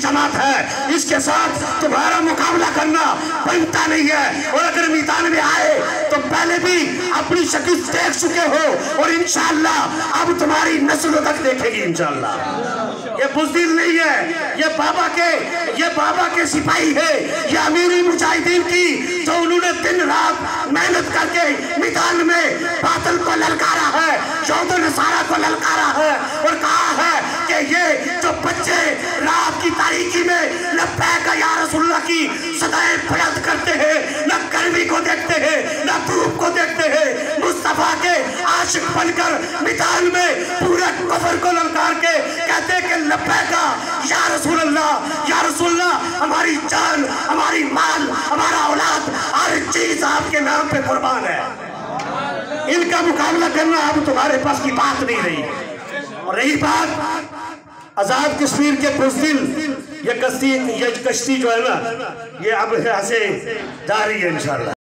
जमात है, इसके साथ तुम्हारा मुकाबला करना बनता नहीं है। और अगर मैदान में आए तो पहले भी अपनी शक्ल देख चुके हो और इंशाअल्लाह अब तुम्हारी नस्ल तक देखेगी इंशाअल्लाह। ये बुज़दिल नहीं है, ये बाबा के सिपाही है, ये अमीरी मुजाहिदीन की, जो उन्होंने दिन रात मेहनत करके मैदान में बातिल को ललकारा है, यहूद नसारा को ललकारा है और कहा है कि ये जो बच्चे रात की तारीकी में लब्बैक या रसूलुल्लाह की सदाएं बुलंद करते हैं, न गर्मी को देखते हैं न धूप को देखते हैं, मुस्तफा के आशिक बनकर मैदान में पूरे कफर को ललकार के कहते हैं कि लब्बैक या रसूलुल्लाह, हमारी जान, हमारी माल, हमारा औलाद, हर चीज आपके नाम पे कुर्बान है। इनका मुकाबला करना अब तुम्हारे पास की बात नहीं रही। और रही बात आजाद कश्मीर के बुज़दिल, ये कश्ती जो है ना, ये अब यहाँ से जा रही है इंशाअल्लाह।